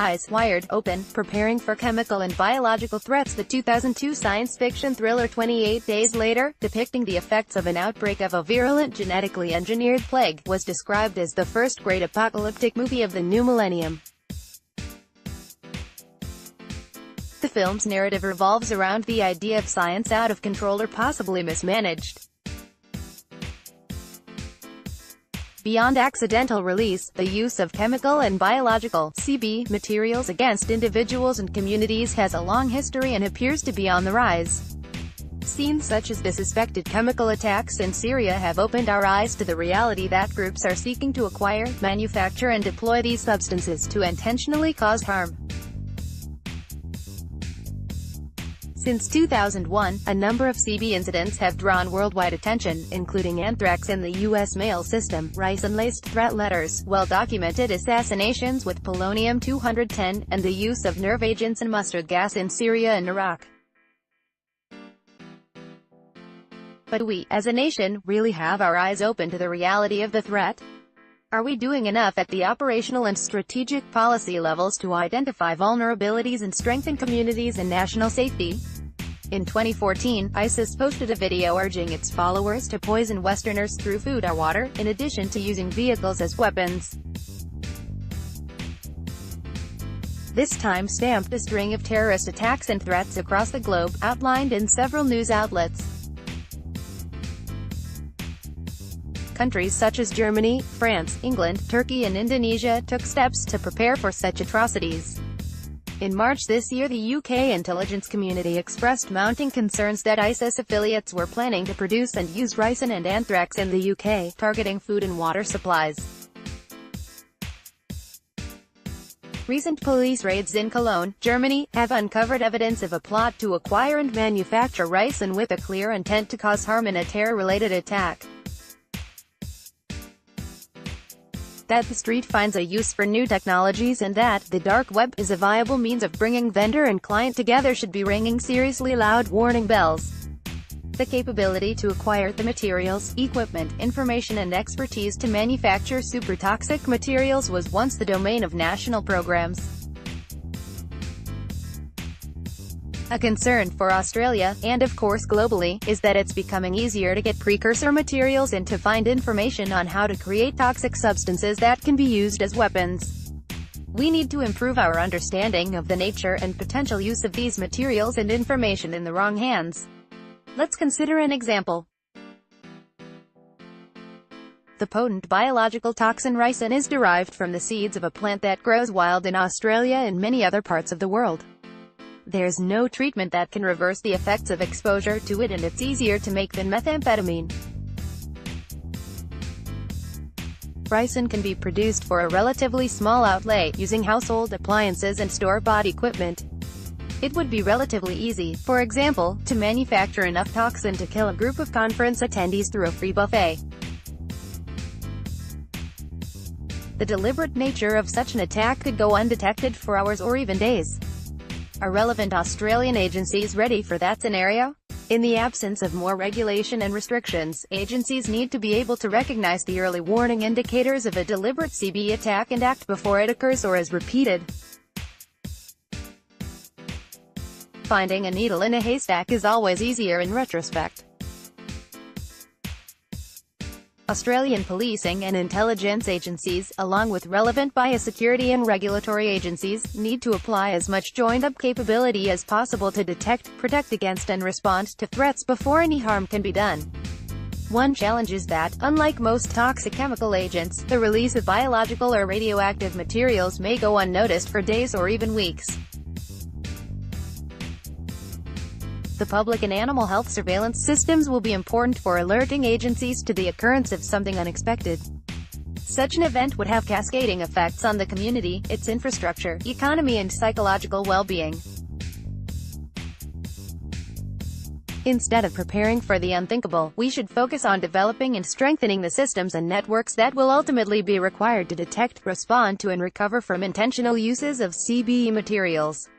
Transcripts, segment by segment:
Eyes wired open, preparing for chemical and biological threats. The 2002 science fiction thriller 28 Days Later, depicting the effects of an outbreak of a virulent genetically engineered plague, was described as the first great apocalyptic movie of the new millennium. The film's narrative revolves around the idea of science out of control or possibly mismanaged. Beyond accidental release, the use of chemical and biological (CB) materials against individuals and communities has a long history and appears to be on the rise. Scenes such as the suspected chemical attacks in Syria have opened our eyes to the reality that groups are seeking to acquire, manufacture and deploy these substances to intentionally cause harm. Since 2001, a number of CB incidents have drawn worldwide attention, including anthrax in the U.S. mail system, ricin-laced threat letters, well-documented assassinations with polonium-210, and the use of nerve agents and mustard gas in Syria and Iraq. But do we, as a nation, really have our eyes open to the reality of the threat? Are we doing enough at the operational and strategic policy levels to identify vulnerabilities and strengthen communities and national safety? In 2014, ISIS posted a video urging its followers to poison Westerners through food or water, in addition to using vehicles as weapons. This time stamped a string of terrorist attacks and threats across the globe, outlined in several news outlets. Countries such as Germany, France, England, Turkey and Indonesia took steps to prepare for such atrocities. In March this year, the UK intelligence community expressed mounting concerns that ISIS affiliates were planning to produce and use ricin and anthrax in the UK, targeting food and water supplies. Recent police raids in Cologne, Germany, have uncovered evidence of a plot to acquire and manufacture ricin with a clear intent to cause harm in a terror-related attack. That the street finds a use for new technologies and that the dark web is a viable means of bringing vendor and client together should be ringing seriously loud warning bells. The capability to acquire the materials, equipment, information and expertise to manufacture super-toxic materials was once the domain of national programs. A concern for Australia, and of course globally, is that it's becoming easier to get precursor materials and to find information on how to create toxic substances that can be used as weapons. We need to improve our understanding of the nature and potential use of these materials and information in the wrong hands. Let's consider an example. The potent biological toxin ricin is derived from the seeds of a plant that grows wild in Australia and many other parts of the world. There's no treatment that can reverse the effects of exposure to it, and it's easier to make than methamphetamine. Ricin can be produced for a relatively small outlay, using household appliances and store-bought equipment. It would be relatively easy, for example, to manufacture enough toxin to kill a group of conference attendees through a free buffet. The deliberate nature of such an attack could go undetected for hours or even days. Are relevant Australian agencies ready for that scenario? In the absence of more regulation and restrictions, agencies need to be able to recognize the early warning indicators of a deliberate CB attack and act before it occurs or is repeated. Finding a needle in a haystack is always easier in retrospect. Australian policing and intelligence agencies, along with relevant biosecurity and regulatory agencies, need to apply as much joined-up capability as possible to detect, protect against and respond to threats before any harm can be done. One challenge is that, unlike most toxic chemical agents, the release of biological or radioactive materials may go unnoticed for days or even weeks. The public and animal health surveillance systems will be important for alerting agencies to the occurrence of something unexpected. Such an event would have cascading effects on the community, its infrastructure, economy and psychological well-being. Instead of preparing for the unthinkable, we should focus on developing and strengthening the systems and networks that will ultimately be required to detect, respond to and recover from intentional uses of CBE materials.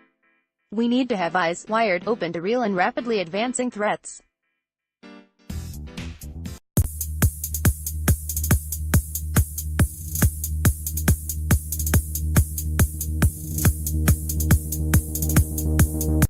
We need to have eyes wired open to real and rapidly advancing threats.